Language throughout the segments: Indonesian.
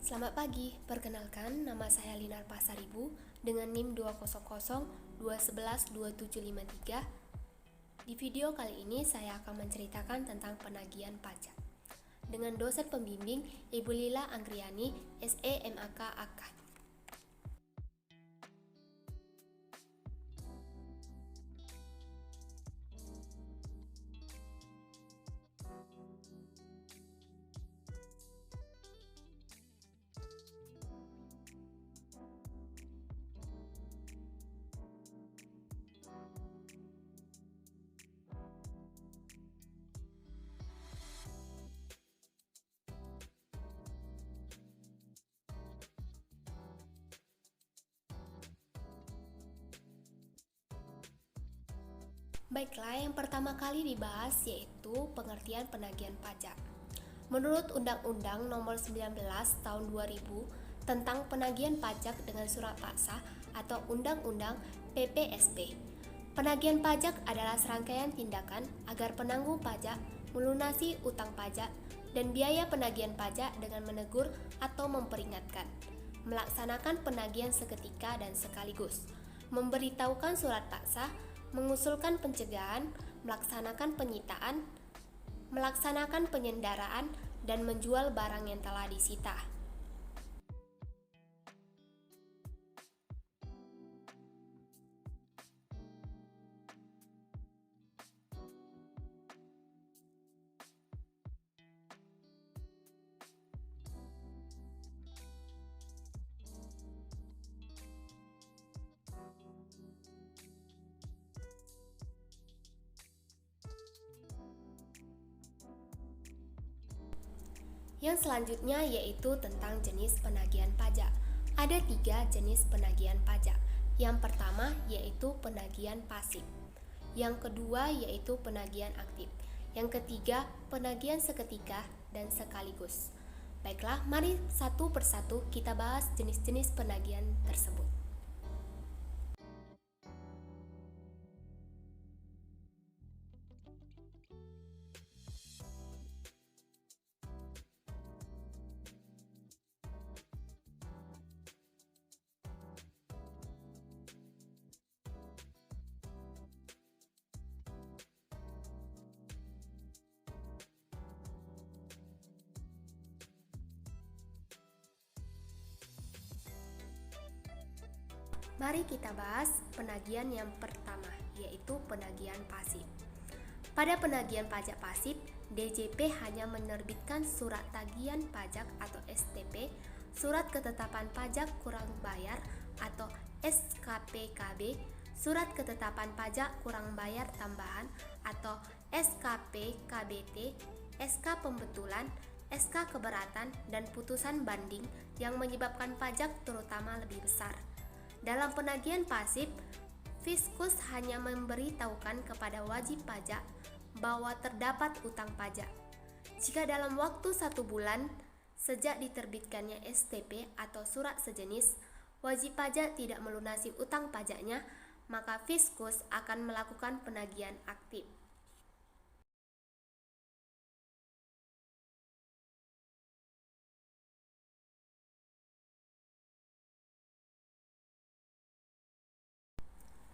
Selamat pagi, perkenalkan nama saya Linar Pasaribu dengan NIM 20021121753. Di video kali ini saya akan menceritakan tentang penagihan pajak dengan dosen pembimbing Ibu Lila Anggriani, SE MAK AK. Baiklah, yang pertama kali dibahas yaitu pengertian penagihan pajak. Menurut Undang-Undang Nomor 19 Tahun 2000 tentang penagihan pajak dengan surat paksa atau Undang-Undang PPSP, penagihan pajak adalah serangkaian tindakan agar penanggung pajak melunasi utang pajak dan biaya penagihan pajak dengan menegur atau memperingatkan, melaksanakan penagihan seketika dan sekaligus, memberitahukan surat paksa, mengusulkan pencegahan, melaksanakan penyitaan, melaksanakan penyendaraan, dan menjual barang yang telah disita. Yang selanjutnya yaitu tentang jenis penagihan pajak. Ada 3 jenis penagihan pajak. Yang pertama yaitu penagihan pasif. Yang kedua yaitu penagihan aktif. Yang ketiga penagihan seketika dan sekaligus. Baiklah, mari satu persatu kita bahas jenis-jenis penagihan tersebut. Mari kita bahas penagihan yang pertama, yaitu penagihan pasif. Pada penagihan pajak pasif, DJP hanya menerbitkan surat tagihan pajak atau STP, surat ketetapan pajak kurang bayar atau SKPKB, surat ketetapan pajak kurang bayar tambahan atau SKPKBT, SK pembetulan, SK keberatan, dan putusan banding yang menyebabkan pajak terutama lebih besar. Dalam penagihan pasif, Fiskus hanya memberitahukan kepada wajib pajak bahwa terdapat utang pajak. Jika dalam waktu 1 bulan sejak diterbitkannya STP atau surat sejenis, wajib pajak tidak melunasi utang pajaknya, maka Fiskus akan melakukan penagihan aktif.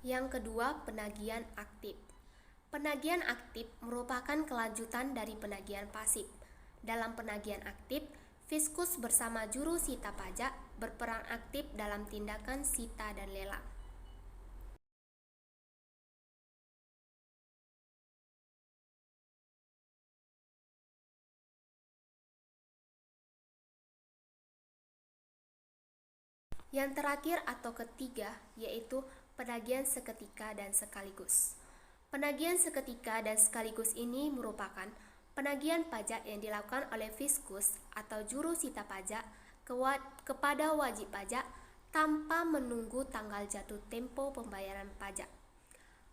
Yang kedua, penagihan aktif. Penagihan aktif merupakan kelanjutan dari penagihan pasif. Dalam penagihan aktif, Fiskus bersama juru sita pajak berperan aktif dalam tindakan sita dan lelang. Yang terakhir atau ketiga yaitu penagihan seketika dan sekaligus. Penagihan seketika dan sekaligus ini merupakan penagihan pajak yang dilakukan oleh Fiskus atau juru sita pajak kepada wajib pajak tanpa menunggu tanggal jatuh tempo pembayaran pajak.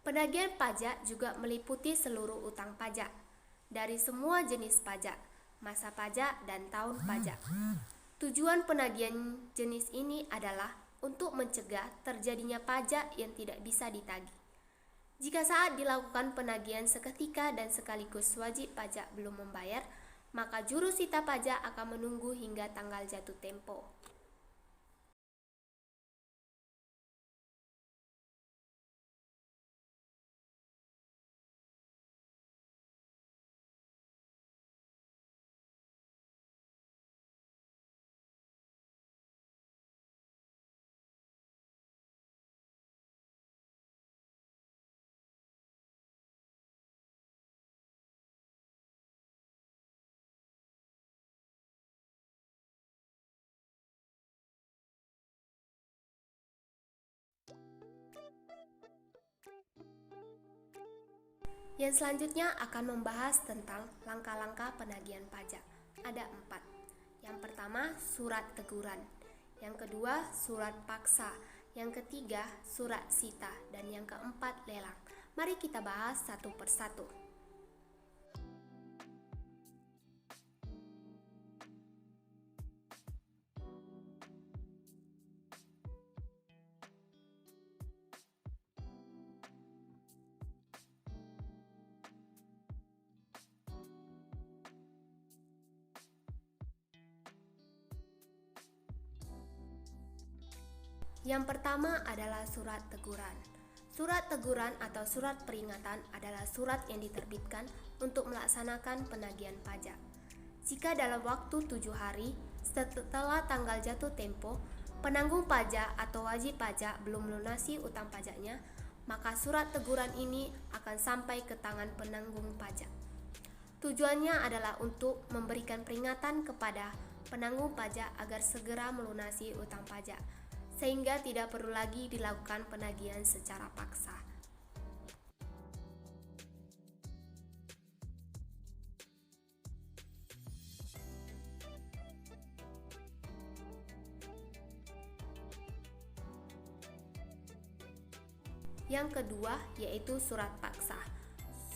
Penagihan pajak juga meliputi seluruh utang pajak dari semua jenis pajak, masa pajak, dan tahun pajak. Tujuan penagihan jenis ini adalah untuk mencegah terjadinya pajak yang tidak bisa ditagih. Jika saat dilakukan penagihan seketika dan sekaligus wajib pajak belum membayar, maka juru sita pajak akan menunggu hingga tanggal jatuh tempo. Yang selanjutnya akan membahas tentang langkah-langkah penagihan pajak. Ada 4. Yang pertama, surat teguran. Yang kedua, surat paksa. Yang ketiga, surat sita. Dan yang keempat, lelang. Mari kita bahas satu persatu. Yang pertama adalah surat teguran. Surat teguran atau surat peringatan adalah surat yang diterbitkan untuk melaksanakan penagihan pajak. Jika dalam waktu 7 hari setelah tanggal jatuh tempo, penanggung pajak atau wajib pajak belum melunasi utang pajaknya, maka surat teguran ini akan sampai ke tangan penanggung pajak. Tujuannya adalah untuk memberikan peringatan kepada penanggung pajak agar segera melunasi utang pajak, sehingga tidak perlu lagi dilakukan penagihan secara paksa. Yang kedua yaitu surat paksa.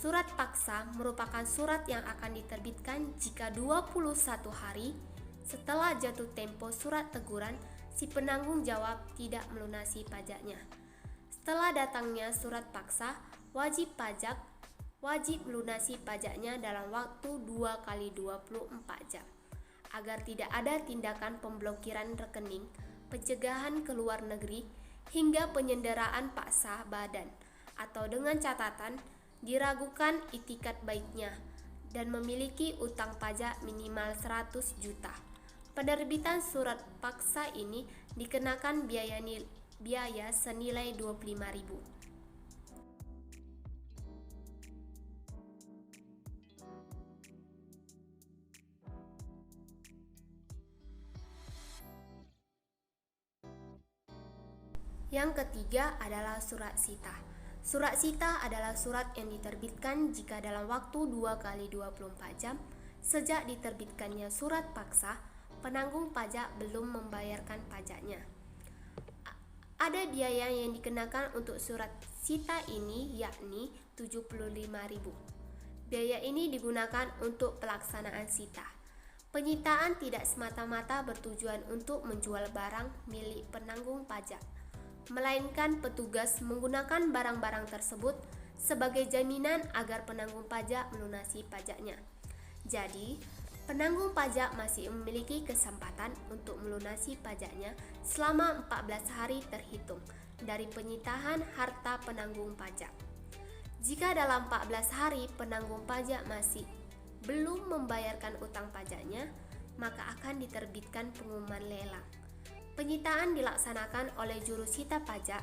Surat paksa merupakan surat yang akan diterbitkan jika 21 hari setelah jatuh tempo surat teguran si penanggung jawab tidak melunasi pajaknya. Setelah datangnya surat paksa, wajib pajak wajib melunasi pajaknya dalam waktu 2 kali 24 jam agar tidak ada tindakan pemblokiran rekening, pencegahan ke luar negeri, hingga penyenderaan paksa badan, atau dengan catatan diragukan itikat baiknya dan memiliki utang pajak minimal 100 juta. Penerbitan surat paksa ini dikenakan biaya senilai 25.000. Yang ketiga adalah surat sita. Surat sita adalah surat yang diterbitkan jika dalam waktu 2 kali 24 jam sejak diterbitkannya surat paksa, penanggung pajak belum membayarkan pajaknya. Ada biaya yang dikenakan untuk surat sita ini, yakni 75.000. Biaya ini digunakan untuk pelaksanaan sita. Penyitaan tidak semata-mata bertujuan untuk menjual barang milik penanggung pajak, melainkan petugas menggunakan barang-barang tersebut sebagai jaminan agar penanggung pajak melunasi pajaknya. Jadi, penanggung pajak masih memiliki kesempatan untuk melunasi pajaknya selama 14 hari terhitung dari penyitaan harta penanggung pajak. Jika dalam 14 hari penanggung pajak masih belum membayarkan utang pajaknya, maka akan diterbitkan pengumuman lelang. Penyitaan dilaksanakan oleh juru sita pajak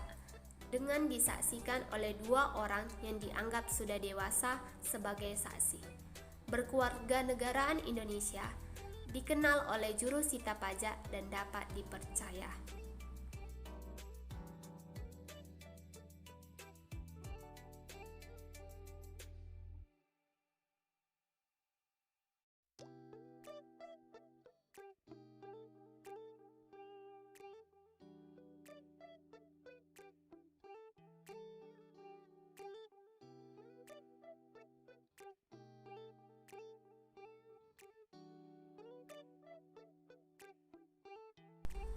dengan disaksikan oleh 2 orang yang dianggap sudah dewasa sebagai saksi. Berkewarganegaraan Indonesia, dikenal oleh juru sita pajak dan dapat dipercaya.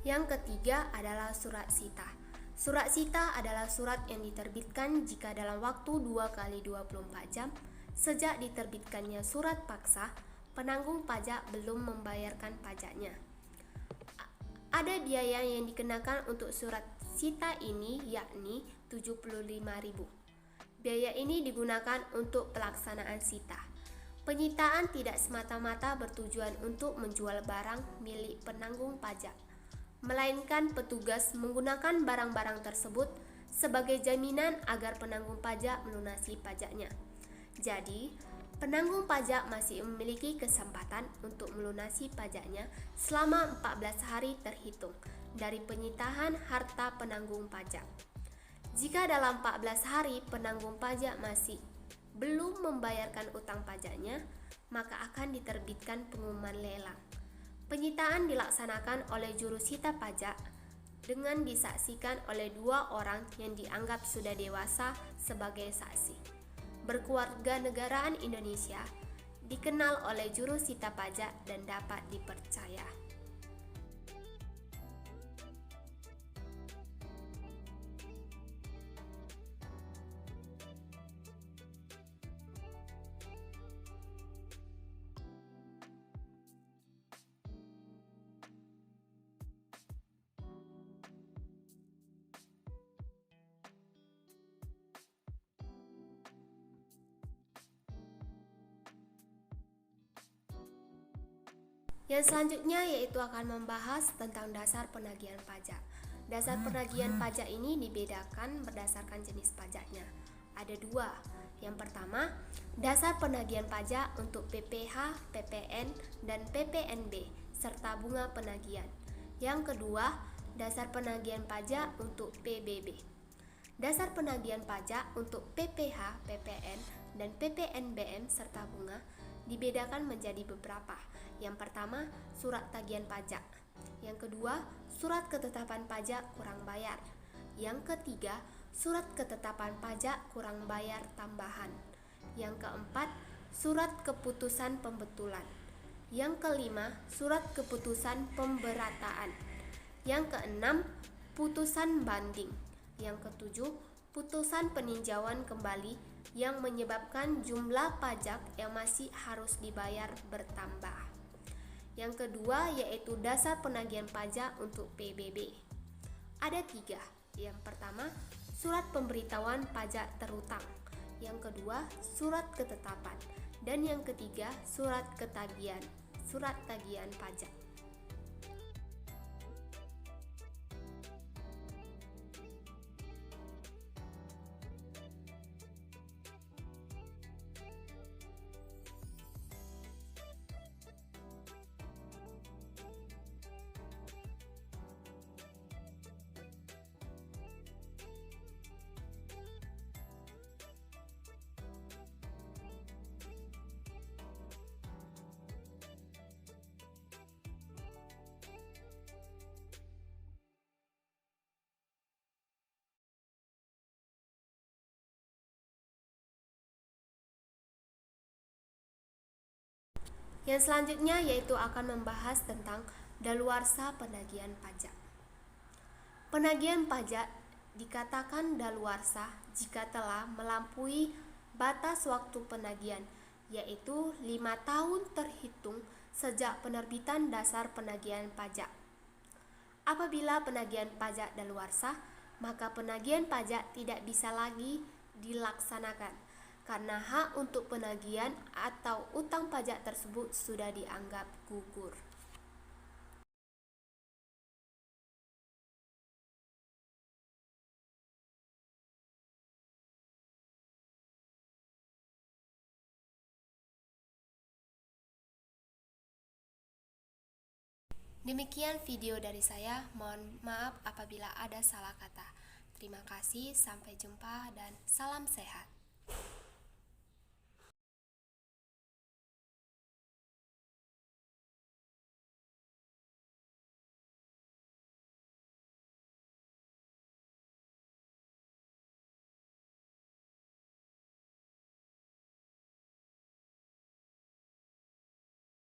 Yang ketiga adalah surat sita. Surat sita adalah surat yang diterbitkan jika dalam waktu 2 kali 24 jam sejak diterbitkannya surat paksa, penanggung pajak belum membayarkan pajaknya. Ada biaya yang dikenakan untuk surat sita ini, yakni 75.000. Biaya ini digunakan untuk pelaksanaan sita. Penyitaan tidak semata-mata bertujuan untuk menjual barang milik penanggung pajak, melainkan petugas menggunakan barang-barang tersebut sebagai jaminan agar penanggung pajak melunasi pajaknya. Jadi, penanggung pajak masih memiliki kesempatan untuk melunasi pajaknya selama 14 hari terhitung dari penyitaan harta penanggung pajak. Jika dalam 14 hari penanggung pajak masih belum membayarkan utang pajaknya, maka akan diterbitkan pengumuman lelang. Penyitaan dilaksanakan oleh juru sita pajak dengan disaksikan oleh 2 orang yang dianggap sudah dewasa sebagai saksi. Berkewarganegaraan Indonesia, dikenal oleh juru sita pajak dan dapat dipercaya. Yang selanjutnya yaitu akan membahas tentang dasar penagihan pajak. Dasar penagihan pajak ini dibedakan berdasarkan jenis pajaknya. Ada 2. Yang pertama, dasar penagihan pajak untuk PPh, PPN, dan PPNB serta bunga penagihan. Yang kedua, dasar penagihan pajak untuk PBB. Dasar penagihan pajak untuk PPh, PPN, dan PPNBM serta bunga dibedakan menjadi beberapa. Yang pertama, surat tagihan pajak. Yang kedua, surat ketetapan pajak kurang bayar. Yang ketiga, surat ketetapan pajak kurang bayar tambahan. Yang keempat, surat keputusan pembetulan. Yang kelima, surat keputusan pemberataan. Yang keenam, putusan banding. Yang ketujuh, putusan peninjauan kembali yang menyebabkan jumlah pajak yang masih harus dibayar bertambah. Yang kedua yaitu dasar penagihan pajak untuk PBB. Ada 3. Yang pertama, surat pemberitahuan pajak terutang. Yang kedua, surat ketetapan. Dan yang ketiga, surat tagihan pajak. Yang selanjutnya yaitu akan membahas tentang daluarsa penagihan pajak. Penagihan pajak dikatakan daluarsa jika telah melampaui batas waktu penagihan, yaitu 5 tahun terhitung sejak penerbitan dasar penagihan pajak. Apabila penagihan pajak daluarsa, maka penagihan pajak tidak bisa lagi dilaksanakan karena hak untuk penagihan atau utang pajak tersebut sudah dianggap gugur. Demikian video dari saya, mohon maaf apabila ada salah kata. Terima kasih, sampai jumpa dan salam sehat.